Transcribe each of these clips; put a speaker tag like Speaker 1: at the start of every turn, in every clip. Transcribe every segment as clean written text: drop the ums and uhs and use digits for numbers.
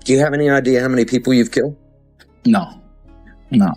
Speaker 1: Do you have any idea how many people you've killed?
Speaker 2: No,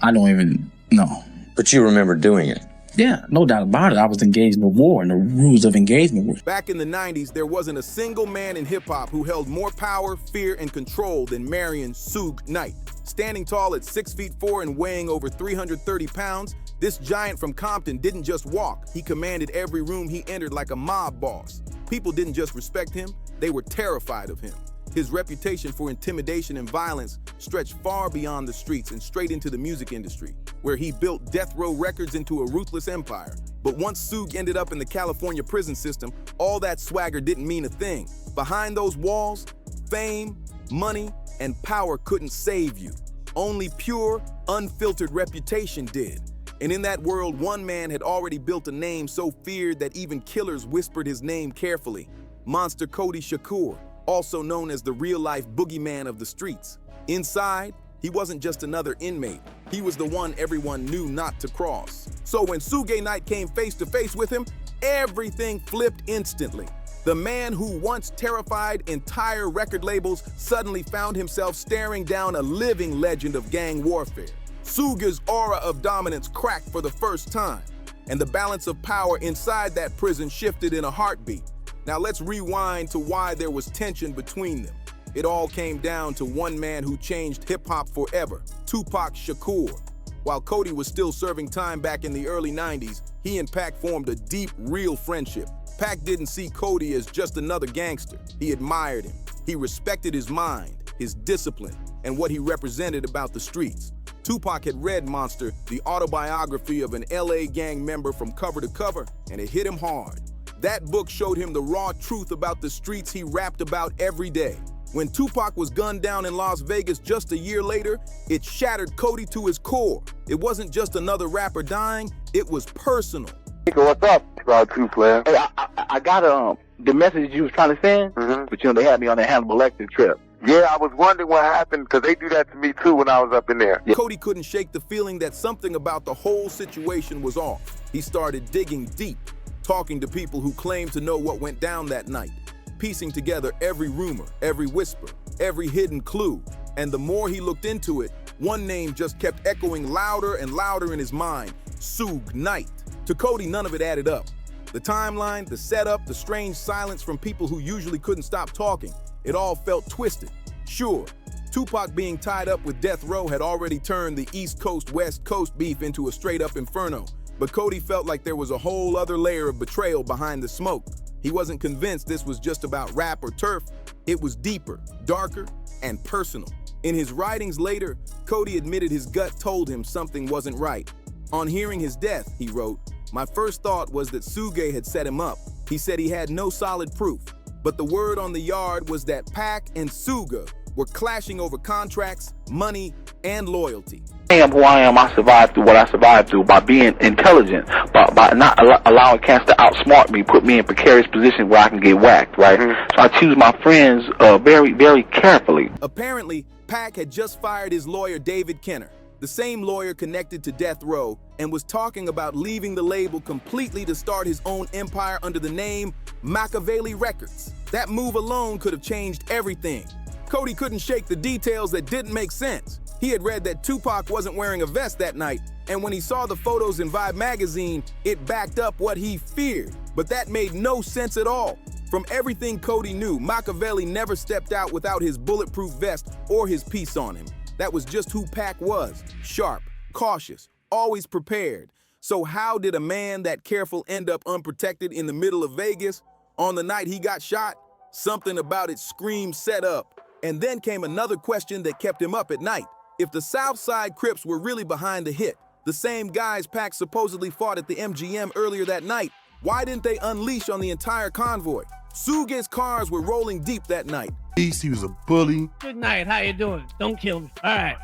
Speaker 2: I don't even know.
Speaker 1: But you remember doing it?
Speaker 2: Yeah, no doubt about it. I was engaged in the war, and the rules of engagement were...
Speaker 3: Back in the 90s, there wasn't a single man in hip-hop who held more power, fear, and control than Marion Suge Knight. Standing tall at 6'4" and weighing over 330 pounds, this giant from Compton didn't just walk. He commanded every room he entered like a mob boss. People didn't just respect him, they were terrified of him. His reputation for intimidation and violence stretched far beyond the streets and straight into the music industry, where he built Death Row Records into a ruthless empire. But once Suge ended up in the California prison system, all that swagger didn't mean a thing. Behind those walls, fame, money, and power couldn't save you. Only pure, unfiltered reputation did. And in that world, one man had already built a name so feared that even killers whispered his name carefully. Monster Cody Shakur, also known as the real-life boogeyman of the streets. Inside, he wasn't just another inmate. He was the one everyone knew not to cross. So when Suge Knight came face-to-face with him, everything flipped instantly. The man who once terrified entire record labels suddenly found himself staring down a living legend of gang warfare. Suge's aura of dominance cracked for the first time, and the balance of power inside that prison shifted in a heartbeat. Now let's rewind to why there was tension between them. It all came down to one man who changed hip-hop forever, Tupac Shakur. While Cody was still serving time back in the early 90s, he and Pac formed a deep, real friendship. Pac didn't see Cody as just another gangster. He admired him. He respected his mind, his discipline, and what he represented about the streets. Tupac had read Monster, the autobiography of an LA gang member, from cover to cover, and it hit him hard. That book showed him the raw truth about the streets he rapped about every day. When Tupac was gunned down in Las Vegas just a year later, it shattered Cody to his core. It wasn't just another rapper dying, it was personal.
Speaker 4: What's up, Two Player? Hey, I got the message you was trying to send, but they had me on that Hannibal Lecter trip. Yeah, I was wondering what happened, because they do that to me too when I was up in there.
Speaker 3: Yeah. Cody couldn't shake the feeling that something about the whole situation was off. He started digging deep, talking to people who claimed to know what went down that night, piecing together every rumor, every whisper, every hidden clue. And the more he looked into it, one name just kept echoing louder and louder in his mind: Suge Knight. To Cody, none of it added up. The timeline, the setup, the strange silence from people who usually couldn't stop talking, it all felt twisted. Sure, Tupac being tied up with Death Row had already turned the East Coast-West Coast beef into a straight-up inferno, but Cody felt like there was a whole other layer of betrayal behind the smoke. He wasn't convinced this was just about rap or turf. It was deeper, darker, and personal. In his writings later, Cody admitted his gut told him something wasn't right. On hearing his death, he wrote, "My first thought was that Suge had set him up. He said he had no solid proof, but the word on the yard was that Pac and Suge were clashing over contracts, money, and loyalty."
Speaker 4: I am who I am. I survived through what I survived through by being intelligent, by not allowing cats to outsmart me, put me in precarious position where I can get whacked, right? So I choose my friends very, very carefully.
Speaker 3: Apparently, Pac had just fired his lawyer David Kenner, the same lawyer connected to Death Row, and was talking about leaving the label completely to start his own empire under the name Machiavelli Records. That move alone could have changed everything. Cody couldn't shake the details that didn't make sense. He had read that Tupac wasn't wearing a vest that night, and when he saw the photos in Vibe magazine, it backed up what he feared. But that made no sense at all. From everything Cody knew, Machiavelli never stepped out without his bulletproof vest or his piece on him. That was just who Pac was: sharp, cautious, always prepared. So how did a man that careful end up unprotected in the middle of Vegas? On the night he got shot, something about it screamed set up. And then came another question that kept him up at night. If the Southside Crips were really behind the hit, the same guys Pac supposedly fought at the MGM earlier that night, why didn't they unleash on the entire convoy? Suge's cars were rolling deep that night.
Speaker 5: He was a bully.
Speaker 6: Good night, how you doing? Don't kill me. All right,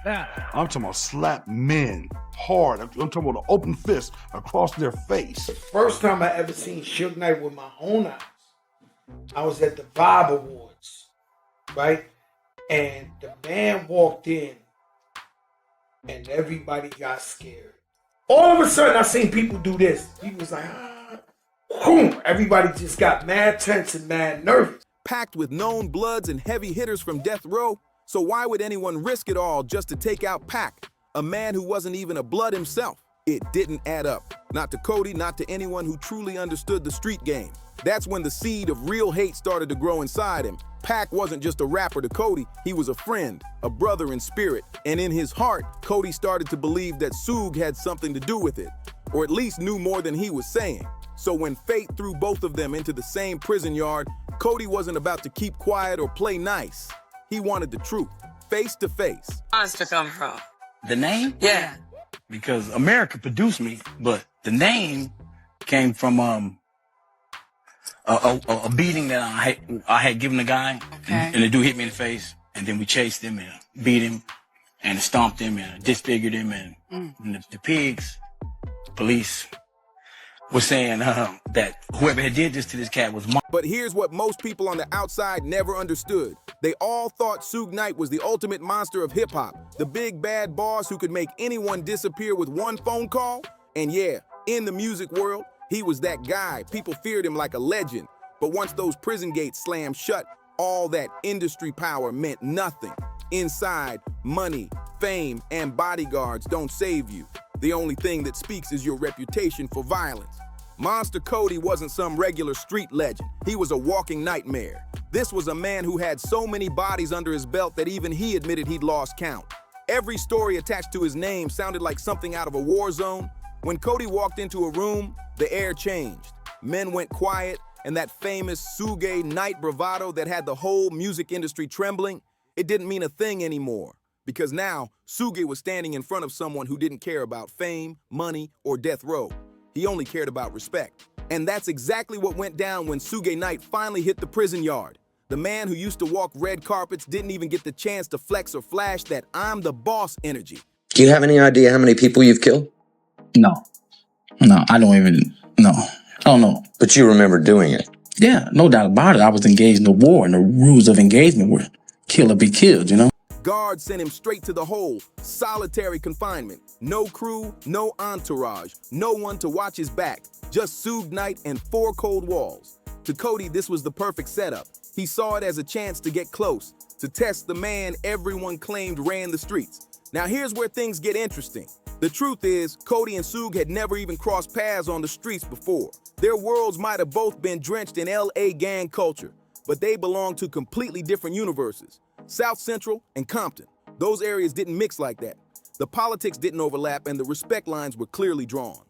Speaker 5: I'm talking about slap men hard. I'm talking about an open fist across their face.
Speaker 7: The first time I ever seen Suge Knight with my own eyes, I was at the Vibe Awards, right? And the man walked in and everybody got scared. All of a sudden, I seen people do this. He was like, boom. Everybody just got mad tense and mad nervous.
Speaker 3: Packed with known bloods and heavy hitters from Death Row, So why would anyone risk it all just to take out Pac, a man who wasn't even a blood himself? It didn't add up. Not to Cody, not to anyone who truly understood the street game. That's when the seed of real hate started to grow inside him. Pac wasn't just a rapper to Cody, he was a friend, a brother in spirit. And in his heart, Cody started to believe that Suge had something to do with it, or at least knew more than he was saying. So when fate threw both of them into the same prison yard, Cody wasn't about to keep quiet or play nice. He wanted the truth, face to face.
Speaker 8: Monster come from?
Speaker 2: The name?
Speaker 8: Yeah.
Speaker 2: Because America produced me, but the name came from a beating that I had given a guy, and the dude hit me in the face, and then we chased him and beat him and stomped him and disfigured him, and the pigs, police, was saying that whoever had did this to this cat was
Speaker 3: But here's what most people on the outside never understood. They all thought Suge Knight was the ultimate monster of hip-hop, the big bad boss who could make anyone disappear with one phone call. And yeah, in the music world, he was that guy. People feared him like a legend. But once those prison gates slammed shut, all that industry power meant nothing. Inside, money, fame, and bodyguards don't save you. The only thing that speaks is your reputation for violence. Monster Cody wasn't some regular street legend. He was a walking nightmare. This was a man who had so many bodies under his belt that even he admitted he'd lost count. Every story attached to his name sounded like something out of a war zone. When Cody walked into a room, the air changed. Men went quiet, and that famous Suge Knight bravado that had the whole music industry trembling, it didn't mean a thing anymore. Because now, Suge was standing in front of someone who didn't care about fame, money, or death row. He only cared about respect. And that's exactly what went down when Suge Knight finally hit the prison yard. The man who used to walk red carpets didn't even get the chance to flex or flash that I'm the boss energy.
Speaker 1: Do you have any idea how many people you've killed?
Speaker 2: No, I don't know.
Speaker 1: But you remember doing it.
Speaker 2: Yeah, no doubt about it. I was engaged in a war, and the rules of engagement were kill or be killed, you know?
Speaker 3: Guards sent him straight to the hole, solitary confinement. No crew, no entourage, no one to watch his back. Just Suge Knight and 4 cold walls. To Cody, this was the perfect setup. He saw it as a chance to get close, to test the man everyone claimed ran the streets. Now here's where things get interesting. The truth is, Cody and Suge had never even crossed paths on the streets before. Their worlds might have both been drenched in LA gang culture, but they belonged to completely different universes. South Central and Compton, those areas didn't mix like that. The politics didn't overlap and the respect lines were clearly drawn.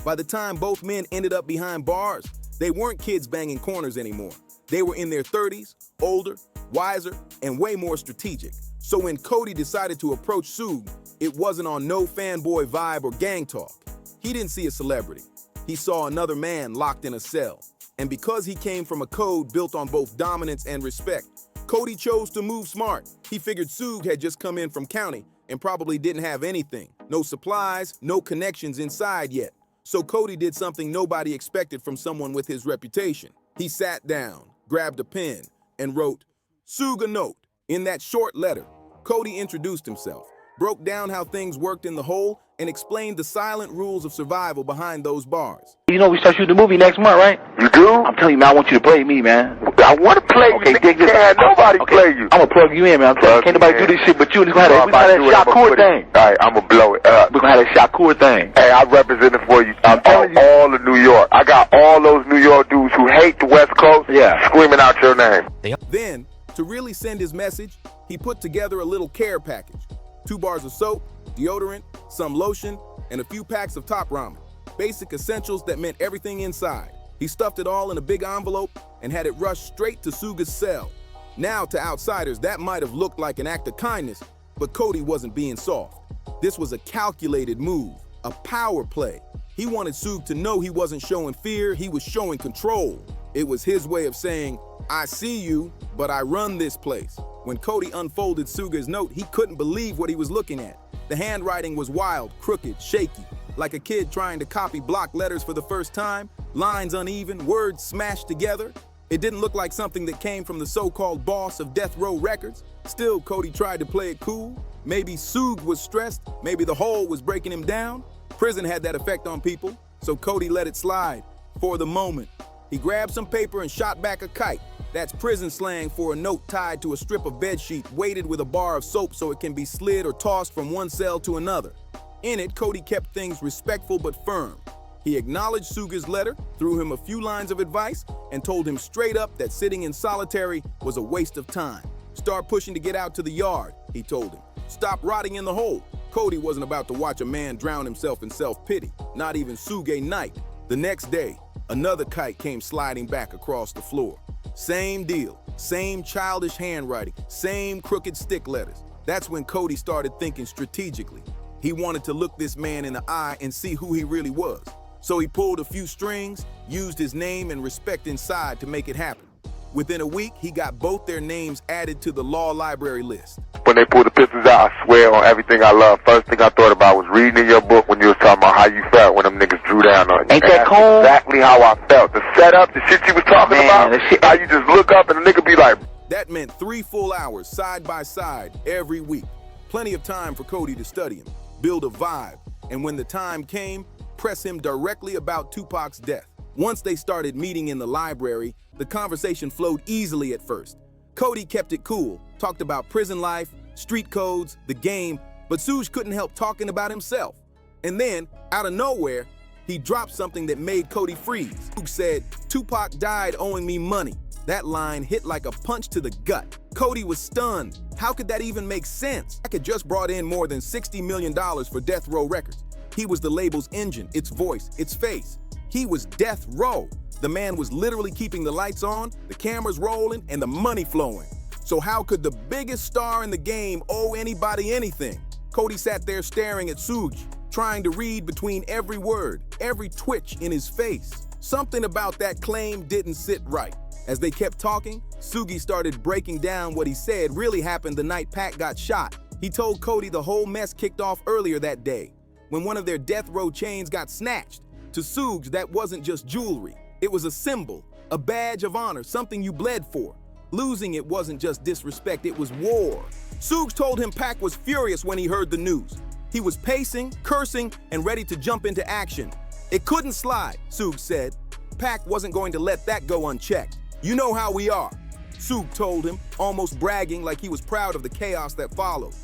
Speaker 3: By the time both men ended up behind bars, they weren't kids banging corners anymore. They were in their 30s, older, wiser, and way more strategic. So when Cody decided to approach Suge, it wasn't on no fanboy vibe or gang talk. He didn't see a celebrity. He saw another man locked in a cell. And because he came from a code built on both dominance and respect, Cody chose to move smart. He figured Suge had just come in from county and probably didn't have anything. No supplies, no connections inside yet. So Cody did something nobody expected from someone with his reputation. He sat down, grabbed a pen, and wrote, "Suge a note." In that short letter, Cody introduced himself, broke down how things worked in the hole, and explained the silent rules of survival behind those bars.
Speaker 4: You know we start shooting the movie next month, right?
Speaker 9: You do?
Speaker 4: I'm telling you, man, I want you to play me, man.
Speaker 9: I want to play you.
Speaker 4: Okay, dig this.
Speaker 9: Can't nobody play you.
Speaker 4: I'm gonna plug you in, man. I'm telling you, can't nobody do this shit but you. We're gonna have that Shakur thing.
Speaker 9: Alright, I'm gonna blow it up.
Speaker 4: We're gonna have that Shakur thing.
Speaker 9: Hey, I represent it for you. I'm telling you. All of New York. I got all those New York dudes who hate the West Coast screaming out your name.
Speaker 3: Then, to really send his message, he put together a little care package. 2 bars of soap, deodorant, some lotion, and a few packs of Top Ramen. Basic essentials that meant everything inside. He stuffed it all in a big envelope and had it rushed straight to Suge's cell. Now, to outsiders, that might have looked like an act of kindness, but Cody wasn't being soft. This was a calculated move, a power play. He wanted Suge to know he wasn't showing fear, he was showing control. It was his way of saying, "I see you, but I run this place." When Cody unfolded Suge's note, he couldn't believe what he was looking at. The handwriting was wild, crooked, shaky, like a kid trying to copy block letters for the first time, lines uneven, words smashed together. It didn't look like something that came from the so-called boss of Death Row Records. Still, Cody tried to play it cool. Maybe Suge was stressed, maybe the hole was breaking him down. Prison had that effect on people, so Cody let it slide for the moment. He grabbed some paper and shot back a kite. That's prison slang for a note tied to a strip of bedsheet weighted with a bar of soap so it can be slid or tossed from one cell to another. In it, Cody kept things respectful but firm. He acknowledged Suge's letter, threw him a few lines of advice, and told him straight up that sitting in solitary was a waste of time. Start pushing to get out to the yard, he told him. Stop rotting in the hole. Cody wasn't about to watch a man drown himself in self-pity, not even Suge Knight. The next day, another kite came sliding back across the floor. Same deal, same childish handwriting, same crooked stick letters. That's when Cody started thinking strategically. He wanted to look this man in the eye and see who he really was. So he pulled a few strings, used his name and respect inside to make it happen. Within a week, he got both their names added to the law library list.
Speaker 9: When they pulled the pistols out, I swear on everything I love, first thing I thought about was reading in your book when you was talking about how you felt when them niggas drew down on you.
Speaker 4: Ain't that cool?
Speaker 9: Exactly how I felt. The setup, the shit you was talking about, how you just look up and the nigga be like...
Speaker 3: That meant 3 full hours side by side every week. Plenty of time for Cody to study him, build a vibe, and when the time came, press him directly about Tupac's death. Once they started meeting in the library, the conversation flowed easily at first. Cody kept it cool, talked about prison life, street codes, the game, but Suge couldn't help talking about himself. And then, out of nowhere, he dropped something that made Cody freeze. Suge said, "Tupac died owing me money." That line hit like a punch to the gut. Cody was stunned. How could that even make sense? I had just brought in more than $60 million for Death Row Records. He was the label's engine, its voice, its face. He was Death Row. The man was literally keeping the lights on, the cameras rolling, and the money flowing. So how could the biggest star in the game owe anybody anything? Cody sat there staring at Suge, trying to read between every word, every twitch in his face. Something about that claim didn't sit right. As they kept talking, Suge started breaking down what he said really happened the night Pac got shot. He told Cody the whole mess kicked off earlier that day, when one of their death row chains got snatched. To Suge, that wasn't just jewelry. It was a symbol, a badge of honor, something you bled for. Losing it wasn't just disrespect, it was war. Suge told him Pac was furious when he heard the news. He was pacing, cursing, and ready to jump into action. It couldn't slide, Suge said. Pac wasn't going to let that go unchecked. "You know how we are," Suge told him, almost bragging like he was proud of the chaos that followed.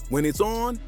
Speaker 3: "When it's on,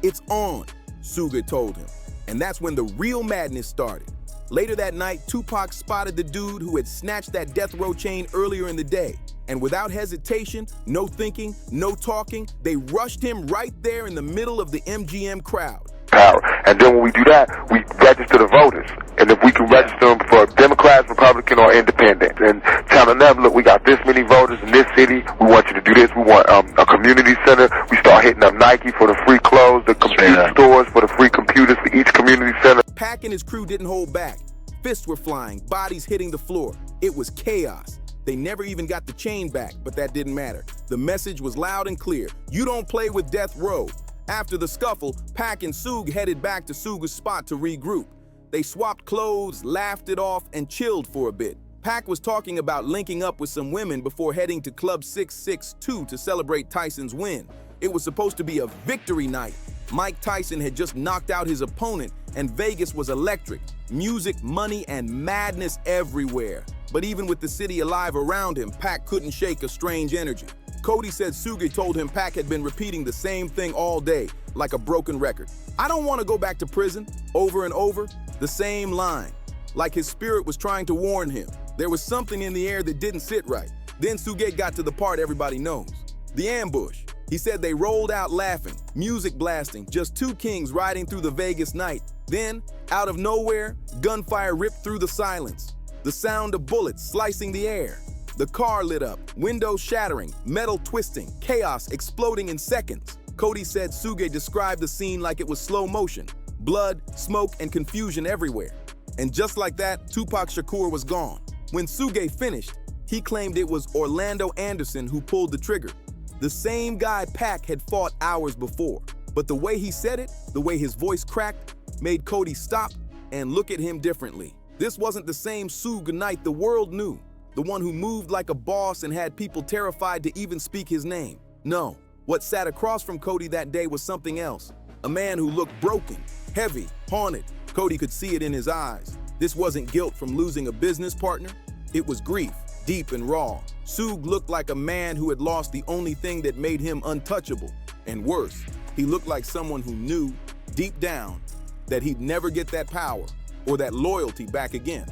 Speaker 3: Suge told him. And that's when the real madness started. Later that night, Tupac spotted the dude who had snatched that death row chain earlier in the day. And without hesitation, no thinking, no talking, they rushed him right there in the middle of the MGM crowd.
Speaker 9: Power. And then when we do that, we register the voters. And if we can register them for Democrats, Republican, or Independent, and telling them, look, we got this many voters in this city, we want you to do this, we want a community center, we start hitting up Nike for the free clothes, the computer stores for the free computers for each community center.
Speaker 3: Pac and his crew didn't hold back. Fists were flying, bodies hitting the floor. It was chaos. They never even got the chain back, but that didn't matter. The message was loud and clear. You don't play with Death Row. After the scuffle, Pac and Suge headed back to Suge's spot to regroup. They swapped clothes, laughed it off, and chilled for a bit. Pac was talking about linking up with some women before heading to Club 662 to celebrate Tyson's win. It was supposed to be a victory night. Mike Tyson had just knocked out his opponent, and Vegas was electric. Music, money, and madness everywhere. But even with the city alive around him, Pac couldn't shake a strange energy. Cody said Suge told him Pac had been repeating the same thing all day, like a broken record. "I don't want to go back to prison," over and over, the same line. Like his spirit was trying to warn him. There was something in the air that didn't sit right. Then Suge got to the part everybody knows. The ambush. He said they rolled out laughing, music blasting, just two kings riding through the Vegas night. Then, out of nowhere, gunfire ripped through the silence. The sound of bullets slicing the air. The car lit up, windows shattering, metal twisting, chaos exploding in seconds. Cody said Suge described the scene like it was slow motion. Blood, smoke, and confusion everywhere. And just like that, Tupac Shakur was gone. When Suge finished, he claimed it was Orlando Anderson who pulled the trigger. The same guy Pac had fought hours before. But the way he said it, the way his voice cracked, made Cody stop and look at him differently. This wasn't the same Suge Knight the world knew. The one who moved like a boss and had people terrified to even speak his name. No, what sat across from Cody that day was something else. A man who looked broken, heavy, haunted. Cody could see it in his eyes. This wasn't guilt from losing a business partner. It was grief, deep and raw. Suge looked like a man who had lost the only thing that made him untouchable. And worse, he looked like someone who knew, deep down, that he'd never get that power or that loyalty back again.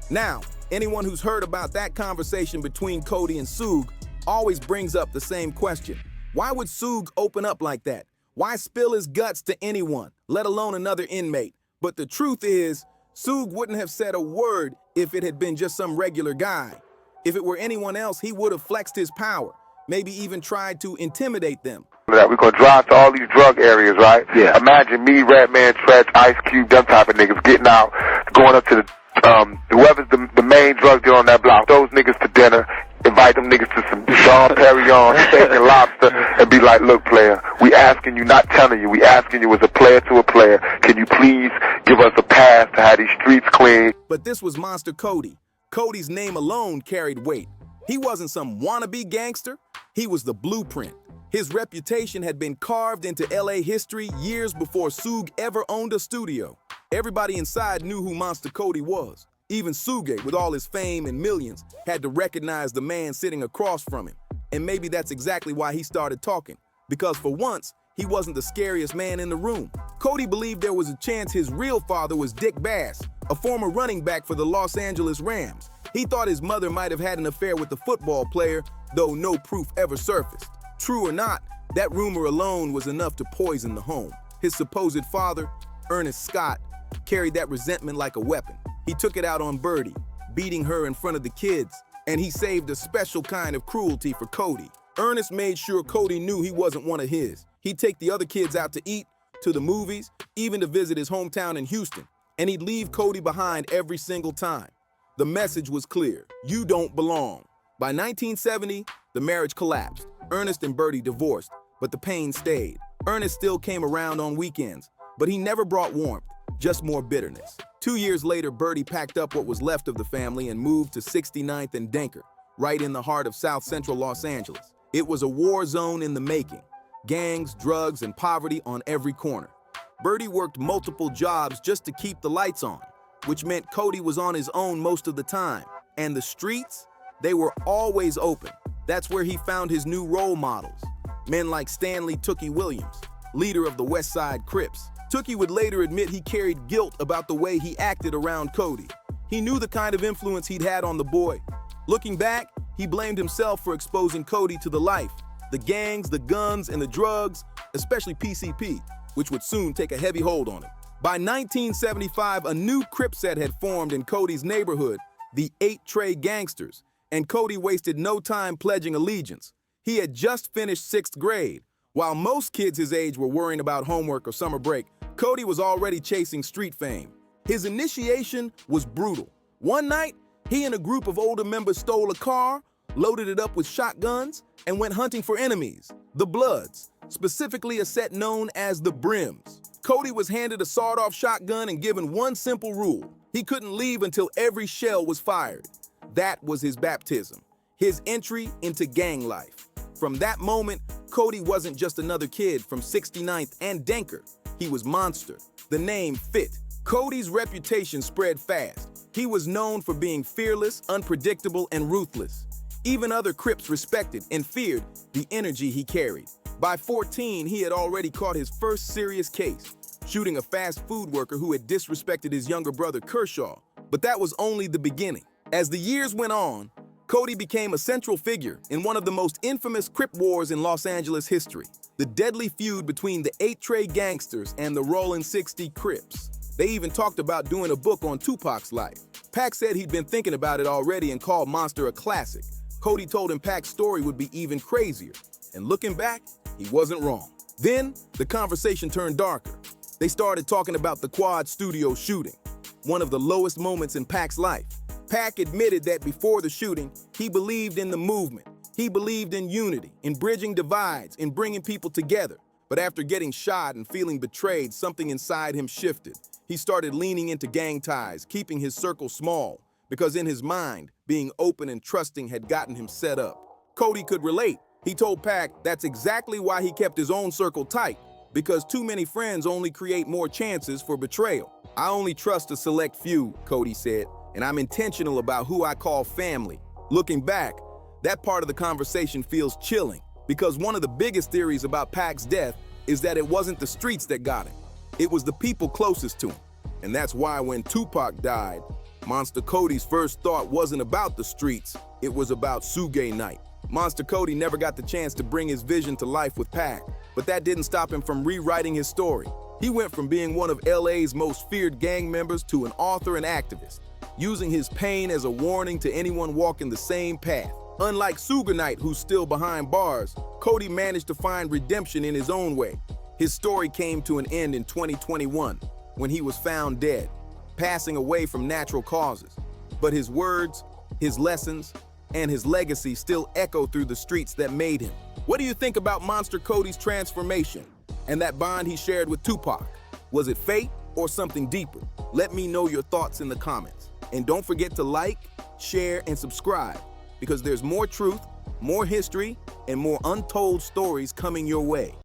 Speaker 3: Now, anyone who's heard about that conversation between Cody and Suge always brings up the same question. Why would Suge open up like that? Why spill his guts to anyone, let alone another inmate? But the truth is, Suge wouldn't have said a word if it had been just some regular guy. If it were anyone else, he would have flexed his power, maybe even tried to intimidate them.
Speaker 9: That we're gonna drive to all these drug areas, right?
Speaker 4: Yeah.
Speaker 9: Imagine me, Redman, Stretch, Ice Cube, them type of niggas getting out, going up to the whoever's the main drug dealer on that block, those niggas to dinner, invite them niggas to some Sean Perignon, steak and lobster, and be like, look, player, we asking you, not telling you, we asking you as a player to a player, can you please give us a pass to have these streets clean?
Speaker 3: But this was Monster Cody. Cody's name alone carried weight. He wasn't some wannabe gangster. He was the blueprint. His reputation had been carved into LA history years before Suge ever owned a studio. Everybody inside knew who Monster Cody was. Even Suge, with all his fame and millions, had to recognize the man sitting across from him. And maybe that's exactly why he started talking. Because for once, he wasn't the scariest man in the room. Cody believed there was a chance his real father was Dick Bass, a former running back for the Los Angeles Rams. He thought his mother might have had an affair with the football player, though no proof ever surfaced. True or not, that rumor alone was enough to poison the home. His supposed father, Ernest Scott, carried that resentment like a weapon. He took it out on Birdie, beating her in front of the kids, and he saved a special kind of cruelty for Cody. Ernest made sure Cody knew he wasn't one of his. He'd take the other kids out to eat, to the movies, even to visit his hometown in Houston, and he'd leave Cody behind every single time. The message was clear: you don't belong. By 1970, the marriage collapsed. Ernest and Birdie divorced, but the pain stayed. Ernest still came around on weekends, but he never brought warmth, just more bitterness. 2 years later, Birdie packed up what was left of the family and moved to 69th and Denker, right in the heart of South Central Los Angeles. It was a war zone in the making. Gangs, drugs, and poverty on every corner. Birdie worked multiple jobs just to keep the lights on, which meant Cody was on his own most of the time. And the streets, they were always open. That's where he found his new role models. Men like Stanley Tookie Williams, leader of the West Side Crips. Tookie would later admit he carried guilt about the way he acted around Cody. He knew the kind of influence he'd had on the boy. Looking back, he blamed himself for exposing Cody to the life, the gangs, the guns, and the drugs, especially PCP, which would soon take a heavy hold on him. By 1975, a new Crip set had formed in Cody's neighborhood, the 8 Tray Gangsters, and Cody wasted no time pledging allegiance. He had just finished 6th grade. While most kids his age were worrying about homework or summer break, Cody was already chasing street fame. His initiation was brutal. One night, he and a group of older members stole a car, loaded it up with shotguns, and went hunting for enemies, the Bloods, specifically a set known as the Brims. Cody was handed a sawed-off shotgun and given one simple rule: he couldn't leave until every shell was fired. That was his baptism, his entry into gang life. From that moment, Cody wasn't just another kid from 69th and Denker. He was Monster. The name fit. Cody's reputation spread fast. He was known for being fearless, unpredictable, and ruthless. Even other Crips respected and feared the energy he carried. By 14, he had already caught his first serious case, shooting a fast food worker who had disrespected his younger brother Kershaw. But that was only the beginning. As the years went on, Cody became a central figure in one of the most infamous Crip wars in Los Angeles history, the deadly feud between the 8 Tray Gangsters and the Rollin' 60 Crips. They even talked about doing a book on Tupac's life. Pac said he'd been thinking about it already and called Monster a classic. Cody told him Pac's story would be even crazier. And looking back, he wasn't wrong. Then, the conversation turned darker. They started talking about the Quad Studio shooting, one of the lowest moments in Pac's life. Pac admitted that before the shooting, he believed in the movement. He believed in unity, in bridging divides, in bringing people together. But after getting shot and feeling betrayed, something inside him shifted. He started leaning into gang ties, keeping his circle small, because in his mind, being open and trusting had gotten him set up. Cody could relate. He told Pac that's exactly why he kept his own circle tight, because too many friends only create more chances for betrayal. I only trust a select few, Cody said, and I'm intentional about who I call family. Looking back, that part of the conversation feels chilling because one of the biggest theories about Pac's death is that it wasn't the streets that got him. It was the people closest to him. And that's why when Tupac died, Monster Cody's first thought wasn't about the streets, it was about Suge Knight. Monster Cody never got the chance to bring his vision to life with Pac, but that didn't stop him from rewriting his story. He went from being one of LA's most feared gang members to an author and activist, using his pain as a warning to anyone walking the same path. Unlike Suge Knight, who's still behind bars, Cody managed to find redemption in his own way. His story came to an end in 2021 when he was found dead, passing away from natural causes. But his words, his lessons, and his legacy still echo through the streets that made him. What do you think about Monster Cody's transformation and that bond he shared with Tupac? Was it fate or something deeper? Let me know your thoughts in the comments. And don't forget to like, share, and subscribe because there's more truth, more history, and more untold stories coming your way.